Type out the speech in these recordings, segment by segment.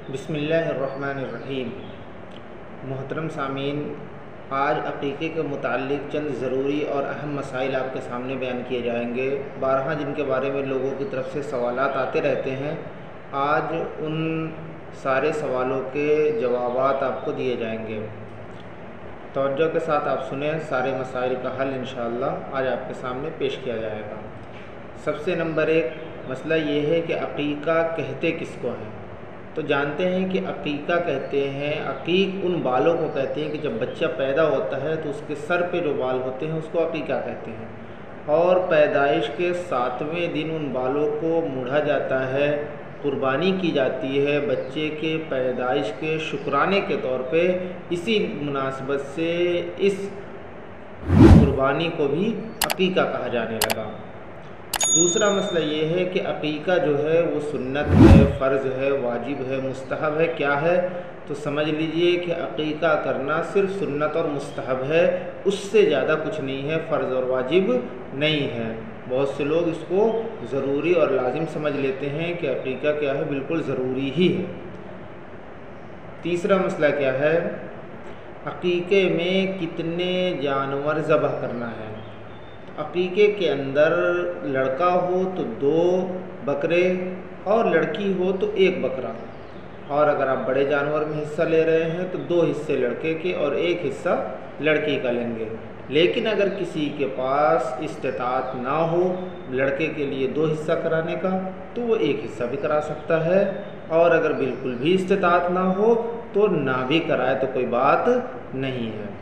بسم اللہ الرحمن الرحیم۔ محترم سامعین، آج عقیقے کے متعلق چند ضروری اور اہم مسائل آپ کے سامنے بیان کیے جائیں گے۔ بارہا جن کے بارے میں لوگوں کی طرف سے سوالات آتے رہتے ہیں، آج ان سارے سوالوں کے جوابات آپ کو دیے جائیں گے۔ توجہ کے ساتھ آپ سنیں، سارے مسائل کا حل انشاءاللہ آج آپ کے سامنے پیش کیا جائے گا۔ سب سے نمبر 1 مسئلہ یہ ہے کہ عقیقہ کہتے کس کو ہیں؟ تو جانتے ہیں کہ عقیقہ کہتے ہیں، عقیق ان بالوں کو کہتے ہیں کہ جب بچہ پیدا ہوتا ہے تو اس کے سر پہ جو بال ہوتے ہیں اس کو عقیقہ کہتے ہیں، اور پیدائش کے 7ویں دن ان بالوں کو موڑا جاتا ہے، قربانی کی جاتی ہے بچے کے پیدائش کے شکرانے کے طور پہ۔ اسی مناسبت سے اس قربانی کو بھی عقیقہ کہا جانے لگا۔ دوسرا مسئلہ یہ ہے کہ عقیقہ جو ہے وہ سنت ہے، فرض ہے، واجب ہے، مستحب ہے، کیا ہے؟ تو سمجھ لیجئے کہ عقیقہ کرنا صرف سنت اور مستحب ہے، اس سے زیادہ کچھ نہیں ہے، فرض اور واجب نہیں ہے۔ بہت سے لوگ اس کو ضروری اور لازم سمجھ لیتے ہیں کہ عقیقہ کیا ہے، بالکل ضروری ہی ہے۔ تیسرا مسئلہ کیا ہے؟ عقیقے میں کتنے جانور ذبح کرنا ہے؟ عقیقے کے اندر لڑکا ہو تو 2 بکرے اور لڑکی ہو تو 1 بکرا، اور اگر آپ بڑے جانور میں حصہ لے رہے ہیں تو 2 حصے لڑکے کے اور 1 حصہ لڑکی کا لیں گے۔ لیکن اگر کسی کے پاس استطاعت نہ ہو لڑکے کے لیے 2 حصہ کرانے کا تو وہ 1 حصہ بھی کرا سکتا ہے، اور اگر بالکل بھی استطاعت نہ ہو تو نہ بھی کرائے تو کوئی بات نہیں ہے۔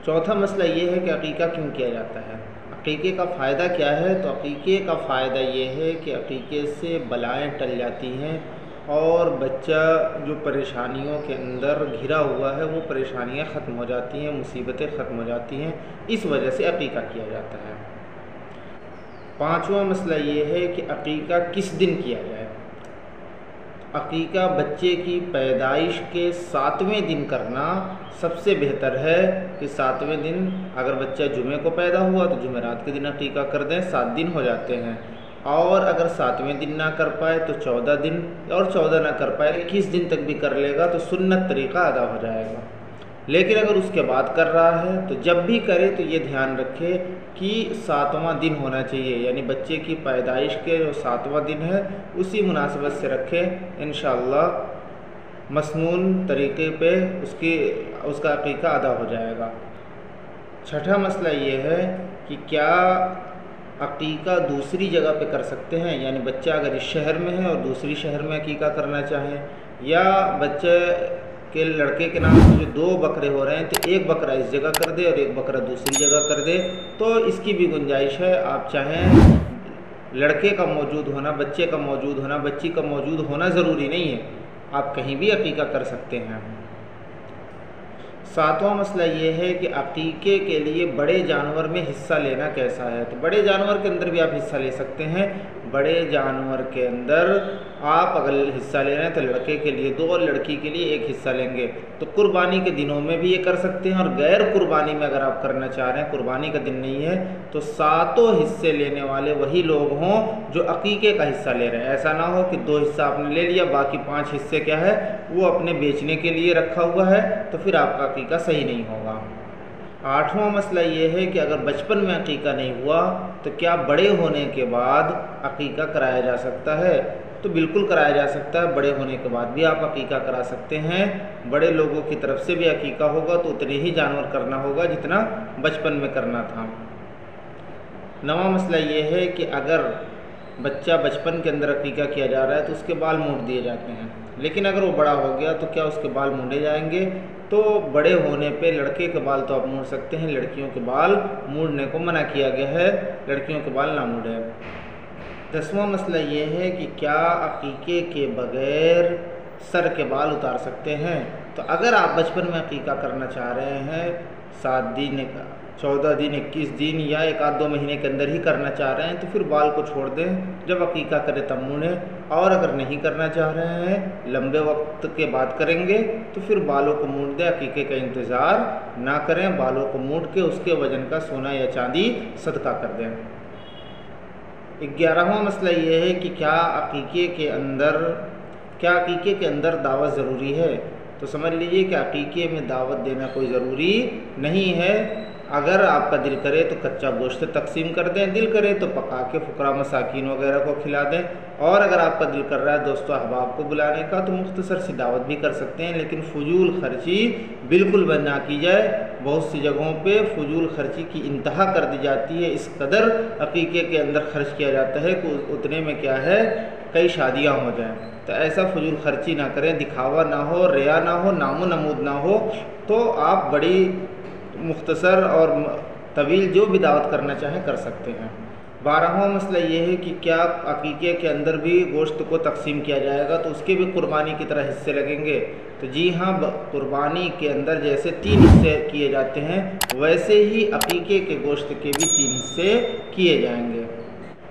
چوتھا مسئلہ یہ ہے کہ عقیقہ کیوں کیا جاتا ہے؟ عقیقے کا فائدہ کیا ہے؟ تو عقیقے کا فائدہ یہ ہے کہ عقیقے سے بلائیں ٹل جاتی ہیں، اور بچہ جو پریشانیوں کے اندر گھرا ہوا ہے وہ پریشانیاں ختم ہو جاتی ہیں، مصیبتیں ختم ہو جاتی ہیں، اس وجہ سے عقیقہ کیا جاتا ہے۔ پانچواں مسئلہ یہ ہے کہ عقیقہ کس دن کیا جائے؟ عقیقہ بچے کی پیدائش کے 7ویں دن کرنا سب سے بہتر ہے، کہ 7ویں دن اگر بچہ جمعے کو پیدا ہوا تو جمعرات کے دن عقیقہ کر دیں، 7 دن ہو جاتے ہیں، اور اگر 7ویں دن نہ کر پائے تو 14 دن، اور 14 نہ کر پائے 21 دن تک بھی کر لے گا تو سنت طریقہ ادا ہو جائے گا۔ لیکن اگر اس کے بعد کر رہا ہے تو جب بھی کرے تو یہ دھیان رکھے کہ 7واں دن ہونا چاہیے، یعنی بچے کی پیدائش کے جو 7واں دن ہے اسی مناسبت سے رکھے، انشاءاللہ مسنون طریقے پہ اس کا عقیقہ ادا ہو جائے گا۔ چھٹا مسئلہ یہ ہے کہ کیا عقیقہ دوسری جگہ پہ کر سکتے ہیں؟ یعنی بچہ اگر اس شہر میں ہے اور دوسری شہر میں عقیقہ کرنا چاہیں، یا بچے کہ لڑکے کے نام سے جو 2 بکرے ہو رہے ہیں تو 1 بکرا اس جگہ کر دے اور 1 بکرا دوسری جگہ کر دے، تو اس کی بھی گنجائش ہے۔ آپ چاہیں لڑکے کا موجود ہونا، بچے کا موجود ہونا، بچی کا موجود ہونا ضروری نہیں ہے، آپ کہیں بھی عقیقہ کر سکتے ہیں۔ 7واں مسئلہ یہ ہے کہ عقیقے کے لیے بڑے جانور میں حصہ لینا کیسا ہے؟ تو بڑے جانور کے اندر بھی آپ حصہ لے سکتے ہیں۔ بڑے جانور کے اندر آپ اگر حصہ لے رہے ہیں تو لڑکے کے لیے 2 اور لڑکی کے لیے 1 حصہ لیں گے، تو قربانی کے دنوں میں بھی یہ کر سکتے ہیں، اور غیر قربانی میں اگر آپ کرنا چاہ رہے ہیں، قربانی کا دن نہیں ہے، تو 7 حصے لینے والے وہی لوگ ہوں جو عقیقے کا حصہ لے رہے ہیں۔ ایسا نہ ہو کہ 2 حصہ آپ نے لے لیا، باقی 5 حصے کیا ہے وہ اپنے بیچنے کے لیے رکھا ہوا ہے، تو پھر آپ کا عقیقہ صحیح نہیں ہوگا۔ 8واں مسئلہ یہ ہے کہ اگر بچپن میں عقیقہ نہیں ہوا تو کیا بڑے ہونے کے بعد عقیقہ کرایا جا سکتا ہے؟ تو بالکل کرایا جا سکتا ہے، بڑے ہونے کے بعد بھی آپ عقیقہ کرا سکتے ہیں۔ بڑے لوگوں کی طرف سے بھی عقیقہ ہوگا تو اتنے ہی جانور کرنا ہوگا جتنا بچپن میں کرنا تھا۔ 9واں مسئلہ یہ ہے کہ اگر بچہ بچپن کے اندر عقیقہ کیا جا رہا ہے تو اس کے بال مونڈ دیے جاتے ہیں، لیکن اگر وہ بڑا ہو گیا تو کیا اس کے بال مونڈے جائیں گے؟ تو بڑے ہونے پہ لڑکے کے بال تو آپ موڑ سکتے ہیں، لڑکیوں کے بال موڑنے کو منع کیا گیا ہے، لڑکیوں کے بال نہ موڑیں۔ 10واں مسئلہ یہ ہے کہ کیا عقیقے کے بغیر سر کے بال اتار سکتے ہیں؟ تو اگر آپ بچپن میں عقیقہ کرنا چاہ رہے ہیں، 7 دن 14 دن 21 دن یا 1-2 مہینے کے اندر ہی کرنا چاہ رہے ہیں تو پھر بال کو چھوڑ دیں، جب عقیقہ کرے تب موڑیں، اور اگر نہیں کرنا چاہ رہے ہیں، لمبے وقت کے بعد کریں گے تو پھر بالوں کو موڑ دیں، عقیقے کا انتظار نہ کریں، بالوں کو موڑ کے اس کے وزن کا سونا یا چاندی صدقہ کر دیں۔ 11واں مسئلہ یہ ہے کہ کیا عقیقے کے اندر کیا عقیقے کے اندر دعوت ضروری ہے؟ تو سمجھ لیجئے کہ عقیقے میں دعوت دینا کوئی ضروری نہیں ہے۔ اگر آپ کا دل کرے تو کچا گوشت تقسیم کر دیں، دل کرے تو پکا کے فقراء مساکین وغیرہ کو کھلا دیں، اور اگر آپ کا دل کر رہا ہے دوستو احباب کو بلانے کا تو مختصر سی دعوت بھی کر سکتے ہیں، لیکن فضول خرچی بالکل بند نہ کی جائے۔ بہت سی جگہوں پہ فضول خرچی کی انتہا کر دی جاتی ہے، اس قدر عقیقے کے اندر خرچ کیا جاتا ہے کہ اتنے میں کیا ہے کئی شادیاں ہو جائیں۔ تو ایسا فضول خرچی نہ کریں، دکھاوا نہ ہو، ریا نہ ہو، نام و نمود نہ ہو، تو آپ بڑی مختصر اور طویل جو بھی دعوت کرنا چاہیں کر سکتے ہیں۔ 12واں مسئلہ یہ ہے کہ کیا عقیقے کے اندر بھی گوشت کو تقسیم کیا جائے گا تو اس کے بھی قربانی کی طرح حصے لگیں گے؟ تو جی ہاں، قربانی کے اندر جیسے 3 حصے کیے جاتے ہیں ویسے ہی عقیقے کے گوشت کے بھی 3 حصے کیے جائیں گے۔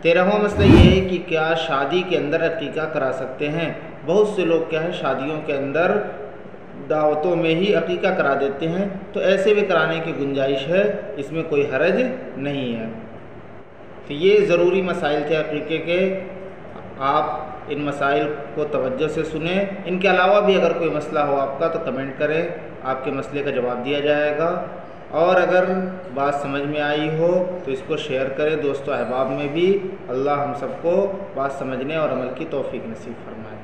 13واں مسئلہ یہ ہے کہ کیا شادی کے اندر عقیقہ کرا سکتے ہیں؟ بہت سے لوگ کیا ہے شادیوں کے اندر دعوتوں میں ہی عقیقہ کرا دیتے ہیں، تو ایسے بھی کرانے کی گنجائش ہے، اس میں کوئی حرج نہیں ہے۔ تو یہ ضروری مسائل تھے عقیقے کے، آپ ان مسائل کو توجہ سے سنیں۔ ان کے علاوہ بھی اگر کوئی مسئلہ ہو آپ کا تو کمنٹ کریں، آپ کے مسئلے کا جواب دیا جائے گا، اور اگر بات سمجھ میں آئی ہو تو اس کو شیئر کریں دوستو احباب میں بھی۔ اللہ ہم سب کو بات سمجھنے اور عمل کی توفیق نصیب فرمائے۔